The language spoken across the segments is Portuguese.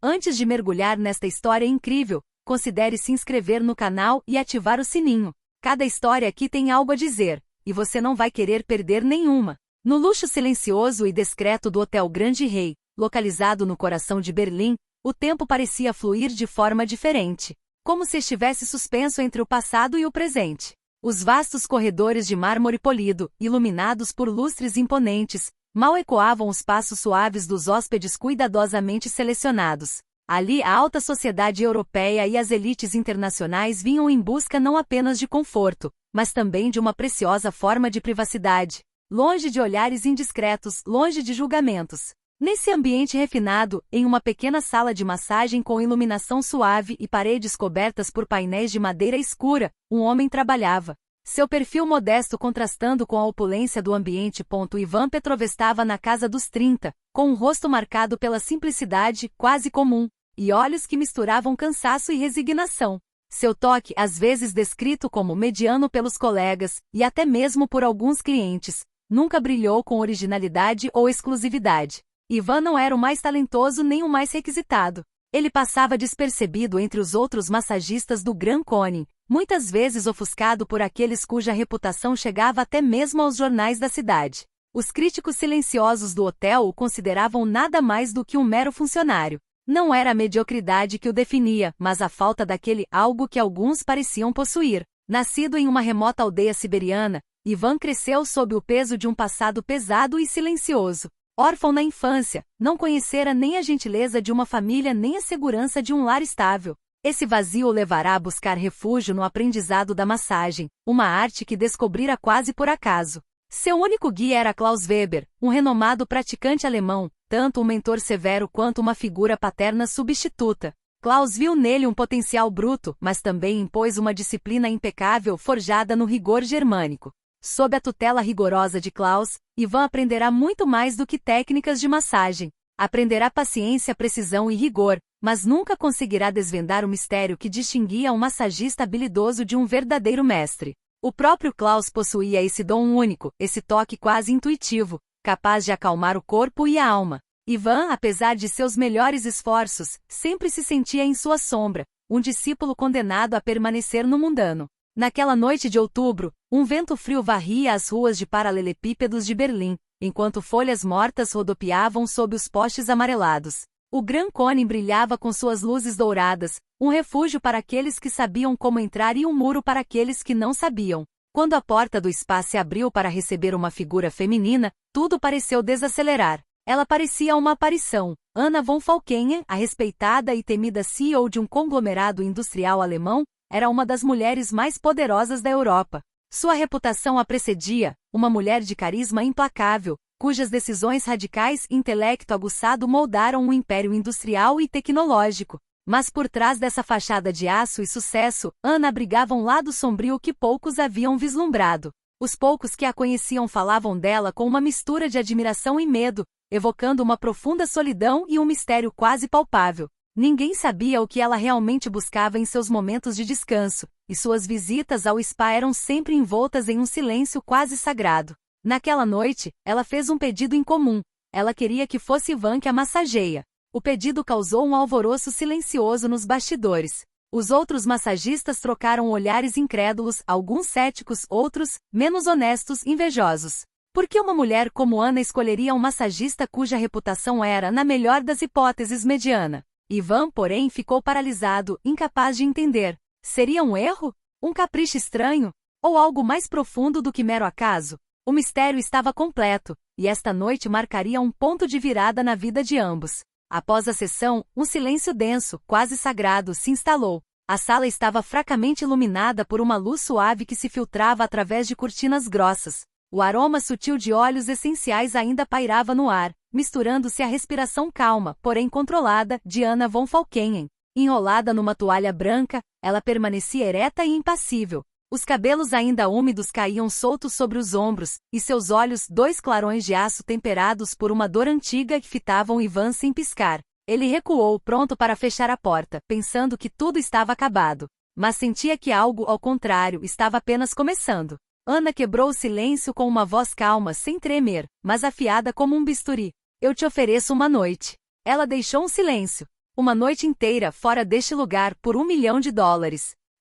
Antes de mergulhar nesta história incrível, considere se inscrever no canal e ativar o sininho. Cada história aqui tem algo a dizer, e você não vai querer perder nenhuma. No luxo silencioso e discreto do Hotel Grande Rei, localizado no coração de Berlim, o tempo parecia fluir de forma diferente, como se estivesse suspenso entre o passado e o presente. Os vastos corredores de mármore polido, iluminados por lustres imponentes, mal ecoavam os passos suaves dos hóspedes cuidadosamente selecionados. Ali a alta sociedade europeia e as elites internacionais vinham em busca não apenas de conforto, mas também de uma preciosa forma de privacidade. Longe de olhares indiscretos, longe de julgamentos. Nesse ambiente refinado, em uma pequena sala de massagem com iluminação suave e paredes cobertas por painéis de madeira escura, um homem trabalhava. Seu perfil modesto contrastando com a opulência do ambiente. Ivan Petrov estava na casa dos 30, com um rosto marcado pela simplicidade, quase comum, e olhos que misturavam cansaço e resignação. Seu toque, às vezes descrito como mediano pelos colegas, e até mesmo por alguns clientes, nunca brilhou com originalidade ou exclusividade. Ivan não era o mais talentoso nem o mais requisitado. Ele passava despercebido entre os outros massagistas do Grand Koning, muitas vezes ofuscado por aqueles cuja reputação chegava até mesmo aos jornais da cidade. Os críticos silenciosos do hotel o consideravam nada mais do que um mero funcionário. Não era a mediocridade que o definia, mas a falta daquele algo que alguns pareciam possuir. Nascido em uma remota aldeia siberiana, Ivan cresceu sob o peso de um passado pesado e silencioso. Órfão na infância, não conhecera nem a gentileza de uma família nem a segurança de um lar estável. Esse vazio o levará a buscar refúgio no aprendizado da massagem, uma arte que descobrira quase por acaso. Seu único guia era Klaus Weber, um renomado praticante alemão, tanto um mentor severo quanto uma figura paterna substituta. Klaus viu nele um potencial bruto, mas também impôs uma disciplina impecável forjada no rigor germânico. Sob a tutela rigorosa de Klaus, Ivan aprenderá muito mais do que técnicas de massagem. Aprenderá paciência, precisão e rigor, mas nunca conseguirá desvendar o mistério que distinguia um massagista habilidoso de um verdadeiro mestre. O próprio Klaus possuía esse dom único, esse toque quase intuitivo, capaz de acalmar o corpo e a alma. Ivan, apesar de seus melhores esforços, sempre se sentia em sua sombra, um discípulo condenado a permanecer no mundano. Naquela noite de outubro, um vento frio varria as ruas de paralelepípedos de Berlim, enquanto folhas mortas rodopiavam sob os postes amarelados. O Grand Koning brilhava com suas luzes douradas, um refúgio para aqueles que sabiam como entrar e um muro para aqueles que não sabiam. Quando a porta do spa se abriu para receber uma figura feminina, tudo pareceu desacelerar. Ela parecia uma aparição. Anna von Falkenhayn, a respeitada e temida CEO de um conglomerado industrial alemão, era uma das mulheres mais poderosas da Europa. Sua reputação a precedia, uma mulher de carisma implacável, cujas decisões radicais e intelecto aguçado moldaram um império industrial e tecnológico. Mas por trás dessa fachada de aço e sucesso, Anna abrigava um lado sombrio que poucos haviam vislumbrado. Os poucos que a conheciam falavam dela com uma mistura de admiração e medo, evocando uma profunda solidão e um mistério quase palpável. Ninguém sabia o que ela realmente buscava em seus momentos de descanso, e suas visitas ao spa eram sempre envoltas em um silêncio quase sagrado. Naquela noite, ela fez um pedido incomum. Ela queria que fosse Ivan que a massageia. O pedido causou um alvoroço silencioso nos bastidores. Os outros massagistas trocaram olhares incrédulos, alguns céticos, outros, menos honestos, invejosos. Por que uma mulher como Anna escolheria um massagista cuja reputação era, na melhor das hipóteses, mediana? Ivan, porém, ficou paralisado, incapaz de entender. Seria um erro? Um capricho estranho? Ou algo mais profundo do que mero acaso? O mistério estava completo, e esta noite marcaria um ponto de virada na vida de ambos. Após a sessão, um silêncio denso, quase sagrado, se instalou. A sala estava fracamente iluminada por uma luz suave que se filtrava através de cortinas grossas. O aroma sutil de óleos essenciais ainda pairava no ar, misturando-se à respiração calma, porém controlada, de Anna von Falkenhayn. Enrolada numa toalha branca, ela permanecia ereta e impassível. Os cabelos ainda úmidos caíam soltos sobre os ombros, e seus olhos, dois clarões de aço temperados por uma dor antiga, fitavam Ivan sem piscar. Ele recuou, pronto para fechar a porta, pensando que tudo estava acabado. Mas sentia que algo, ao contrário, estava apenas começando. Anna quebrou o silêncio com uma voz calma, sem tremer, mas afiada como um bisturi. Eu te ofereço uma noite. Ela deixou um silêncio. Uma noite inteira fora deste lugar por $1 milhão.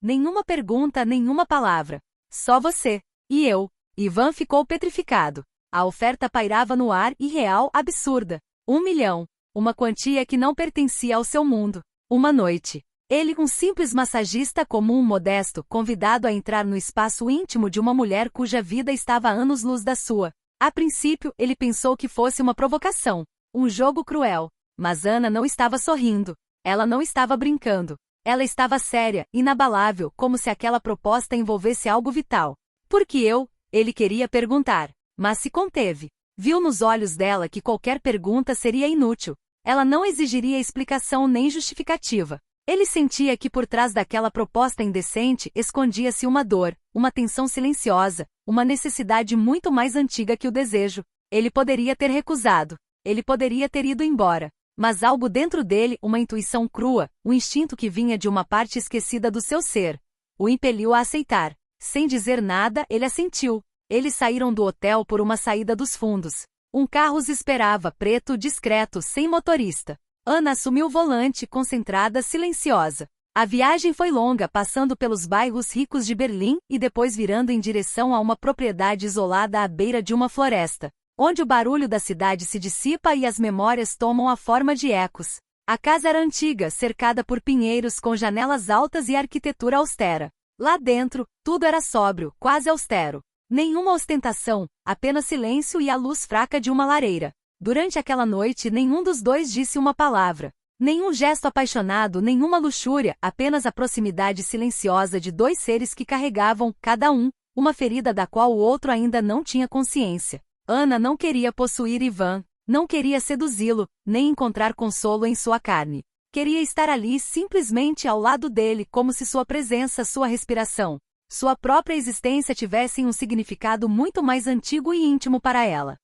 Nenhuma pergunta, nenhuma palavra. Só você. E eu. Ivan ficou petrificado. A oferta pairava no ar, irreal, absurda. 1 milhão. Uma quantia que não pertencia ao seu mundo. Uma noite. Ele, um simples massagista comum modesto, convidado a entrar no espaço íntimo de uma mulher cuja vida estava a anos-luz da sua. A princípio, ele pensou que fosse uma provocação. Um jogo cruel. Mas Ana não estava sorrindo. Ela não estava brincando. Ela estava séria, inabalável, como se aquela proposta envolvesse algo vital. Por que eu? Ele queria perguntar. Mas se conteve. Viu nos olhos dela que qualquer pergunta seria inútil. Ela não exigiria explicação nem justificativa. Ele sentia que por trás daquela proposta indecente escondia-se uma dor, uma tensão silenciosa, uma necessidade muito mais antiga que o desejo. Ele poderia ter recusado. Ele poderia ter ido embora. Mas algo dentro dele, uma intuição crua, um instinto que vinha de uma parte esquecida do seu ser, o impeliu a aceitar. Sem dizer nada, ele assentiu. Eles saíram do hotel por uma saída dos fundos. Um carro os esperava, preto, discreto, sem motorista. Ana assumiu o volante, concentrada, silenciosa. A viagem foi longa, passando pelos bairros ricos de Berlim e depois virando em direção a uma propriedade isolada à beira de uma floresta, onde o barulho da cidade se dissipa e as memórias tomam a forma de ecos. A casa era antiga, cercada por pinheiros com janelas altas e arquitetura austera. Lá dentro, tudo era sóbrio, quase austero. Nenhuma ostentação, apenas silêncio e a luz fraca de uma lareira. Durante aquela noite nenhum dos dois disse uma palavra. Nenhum gesto apaixonado, nenhuma luxúria, apenas a proximidade silenciosa de dois seres que carregavam, cada um, uma ferida da qual o outro ainda não tinha consciência. Ana não queria possuir Ivan, não queria seduzi-lo, nem encontrar consolo em sua carne. Queria estar ali simplesmente ao lado dele, como se sua presença, sua respiração, sua própria existência tivessem um significado muito mais antigo e íntimo para ela.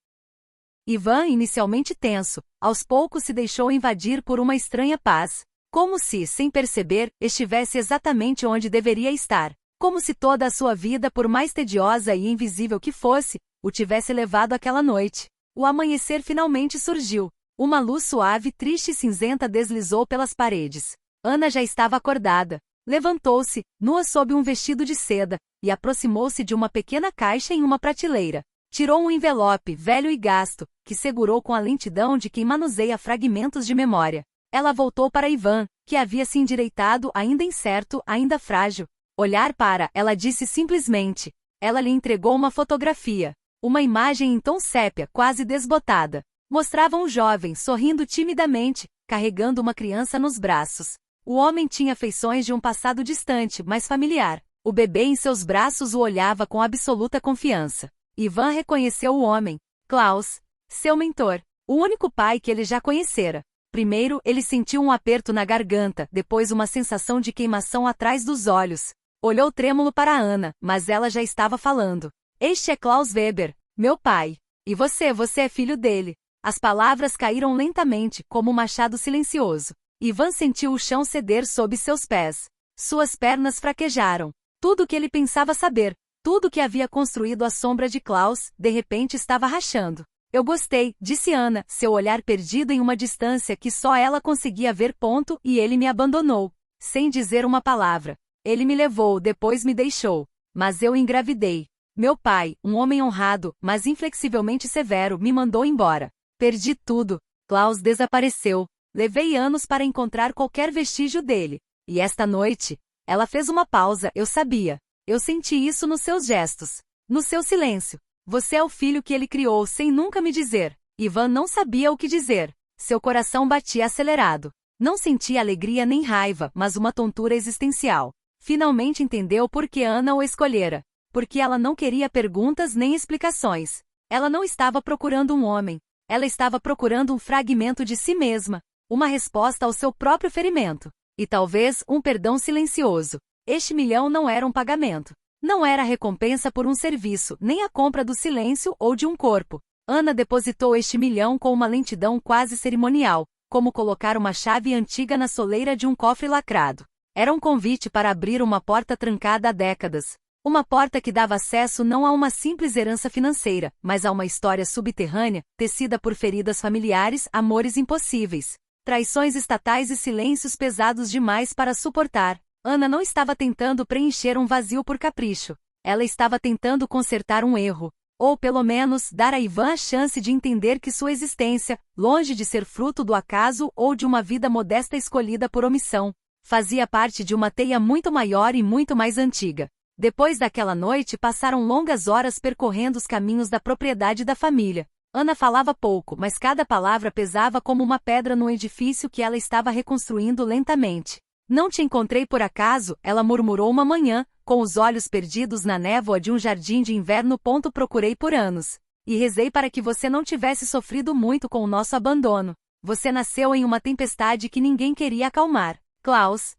Ivan, inicialmente tenso, aos poucos se deixou invadir por uma estranha paz, como se, sem perceber, estivesse exatamente onde deveria estar, como se toda a sua vida, por mais tediosa e invisível que fosse, o tivesse levado àquela noite. O amanhecer finalmente surgiu. Uma luz suave, triste e cinzenta deslizou pelas paredes. Ana já estava acordada. Levantou-se, nua sob um vestido de seda, e aproximou-se de uma pequena caixa em uma prateleira. Tirou um envelope, velho e gasto, que segurou com a lentidão de quem manuseia fragmentos de memória. Ela voltou para Ivan, que havia se endireitado, ainda incerto, ainda frágil. Olhar para, ela disse simplesmente. Ela lhe entregou uma fotografia. Uma imagem em tom sépia, quase desbotada. Mostrava um jovem, sorrindo timidamente, carregando uma criança nos braços. O homem tinha feições de um passado distante, mas familiar. O bebê em seus braços o olhava com absoluta confiança. Ivan reconheceu o homem. Klaus, seu mentor. O único pai que ele já conhecera. Primeiro, ele sentiu um aperto na garganta, depois uma sensação de queimação atrás dos olhos. Olhou trêmulo para Ana, mas ela já estava falando. Este é Klaus Weber, meu pai. E você é filho dele. As palavras caíram lentamente, como um machado silencioso. Ivan sentiu o chão ceder sob seus pés. Suas pernas fraquejaram. Tudo o que ele pensava saber, tudo que havia construído à sombra de Klaus, de repente estava rachando. Eu gostei, disse Ana, seu olhar perdido em uma distância que só ela conseguia ver. E ele me abandonou. Sem dizer uma palavra. Ele me levou, depois me deixou. Mas eu engravidei. Meu pai, um homem honrado, mas inflexivelmente severo, me mandou embora. Perdi tudo. Klaus desapareceu. Levei anos para encontrar qualquer vestígio dele. E esta noite, ela fez uma pausa, eu sabia. Eu senti isso nos seus gestos. No seu silêncio. Você é o filho que ele criou sem nunca me dizer. Ivan não sabia o que dizer. Seu coração batia acelerado. Não sentia alegria nem raiva, mas uma tontura existencial. Finalmente entendeu por que Ana o escolhera. Porque ela não queria perguntas nem explicações. Ela não estava procurando um homem. Ela estava procurando um fragmento de si mesma. Uma resposta ao seu próprio ferimento. E talvez um perdão silencioso. Este milhão não era um pagamento. Não era a recompensa por um serviço, nem a compra do silêncio ou de um corpo. Ana depositou este milhão com uma lentidão quase cerimonial, como colocar uma chave antiga na soleira de um cofre lacrado. Era um convite para abrir uma porta trancada há décadas. Uma porta que dava acesso não a uma simples herança financeira, mas a uma história subterrânea, tecida por feridas familiares, amores impossíveis. Traições estatais e silêncios pesados demais para suportar. Ana não estava tentando preencher um vazio por capricho. Ela estava tentando consertar um erro. Ou pelo menos, dar a Ivan a chance de entender que sua existência, longe de ser fruto do acaso ou de uma vida modesta escolhida por omissão, fazia parte de uma teia muito maior e muito mais antiga. Depois daquela noite passaram longas horas percorrendo os caminhos da propriedade da família. Ana falava pouco, mas cada palavra pesava como uma pedra no edifício que ela estava reconstruindo lentamente. Não te encontrei por acaso, ela murmurou uma manhã, com os olhos perdidos na névoa de um jardim de inverno. Procurei por anos. E rezei para que você não tivesse sofrido muito com o nosso abandono. Você nasceu em uma tempestade que ninguém queria acalmar. Klaus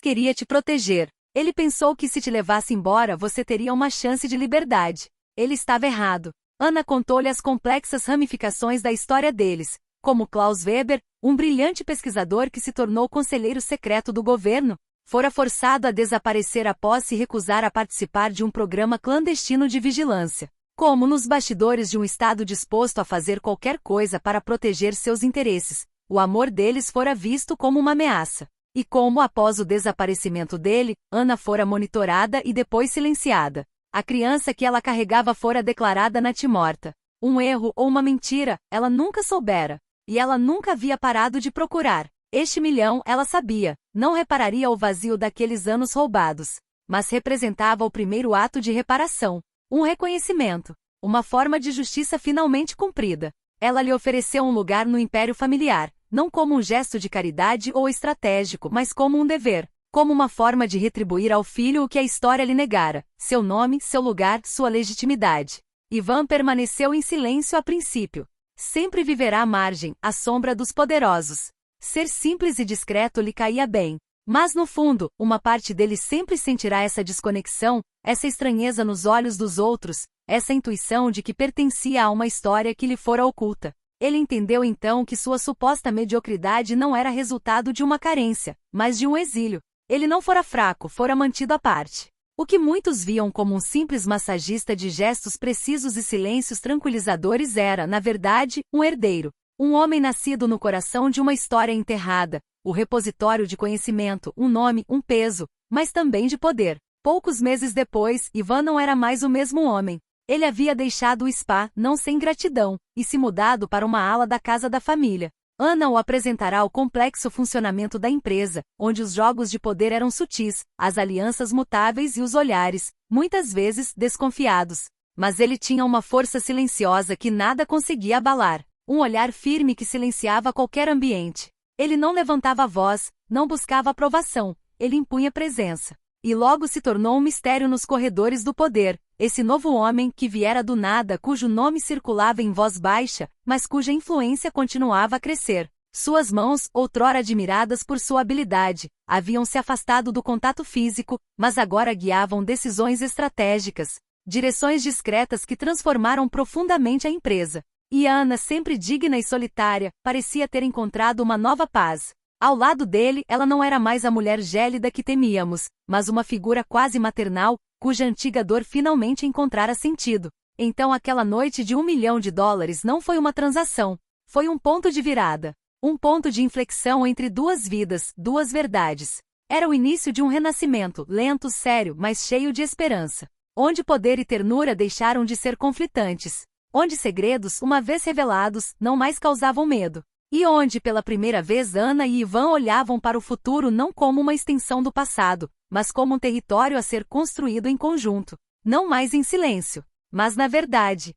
queria te proteger. Ele pensou que se te levasse embora você teria uma chance de liberdade. Ele estava errado. Ana contou-lhe as complexas ramificações da história deles, como Klaus Weber, um brilhante pesquisador que se tornou conselheiro secreto do governo, fora forçado a desaparecer após se recusar a participar de um programa clandestino de vigilância. Como nos bastidores de um Estado disposto a fazer qualquer coisa para proteger seus interesses, o amor deles fora visto como uma ameaça. E como após o desaparecimento dele, Ana fora monitorada e depois silenciada. A criança que ela carregava fora declarada natimorta. Um erro ou uma mentira, ela nunca soubera. E ela nunca havia parado de procurar. Este milhão, ela sabia, não repararia o vazio daqueles anos roubados. Mas representava o primeiro ato de reparação. Um reconhecimento. Uma forma de justiça finalmente cumprida. Ela lhe ofereceu um lugar no império familiar, não como um gesto de caridade ou estratégico, mas como um dever. Como uma forma de retribuir ao filho o que a história lhe negara, seu nome, seu lugar, sua legitimidade. Ivan permaneceu em silêncio a princípio. Sempre viverá à margem, à sombra dos poderosos. Ser simples e discreto lhe caía bem. Mas no fundo, uma parte dele sempre sentirá essa desconexão, essa estranheza nos olhos dos outros, essa intuição de que pertencia a uma história que lhe fora oculta. Ele entendeu então que sua suposta mediocridade não era resultado de uma carência, mas de um exílio. Ele não fora fraco, fora mantido à parte. O que muitos viam como um simples massagista de gestos precisos e silêncios tranquilizadores era, na verdade, um herdeiro. Um homem nascido no coração de uma história enterrada, o repositório de conhecimento, um nome, um peso, mas também de poder. Poucos meses depois, Ivan não era mais o mesmo homem. Ele havia deixado o spa, não sem gratidão, e se mudado para uma ala da casa da família. Ana o apresentará o complexo funcionamento da empresa, onde os jogos de poder eram sutis, as alianças mutáveis e os olhares, muitas vezes, desconfiados. Mas ele tinha uma força silenciosa que nada conseguia abalar, um olhar firme que silenciava qualquer ambiente. Ele não levantava a voz, não buscava aprovação, ele impunha presença. E logo se tornou um mistério nos corredores do poder, esse novo homem que viera do nada, cujo nome circulava em voz baixa, mas cuja influência continuava a crescer. Suas mãos, outrora admiradas por sua habilidade, haviam se afastado do contato físico, mas agora guiavam decisões estratégicas, direções discretas que transformaram profundamente a empresa. E Ana, sempre digna e solitária, parecia ter encontrado uma nova paz. Ao lado dele, ela não era mais a mulher gélida que temíamos, mas uma figura quase maternal, cuja antiga dor finalmente encontrara sentido. Então aquela noite de $1 milhão não foi uma transação. Foi um ponto de virada. Um ponto de inflexão entre duas vidas, duas verdades. Era o início de um renascimento, lento, sério, mas cheio de esperança. Onde poder e ternura deixaram de ser conflitantes. Onde segredos, uma vez revelados, não mais causavam medo. E onde pela primeira vez Ana e Ivan olhavam para o futuro não como uma extensão do passado, mas como um território a ser construído em conjunto. Não mais em silêncio, mas na verdade.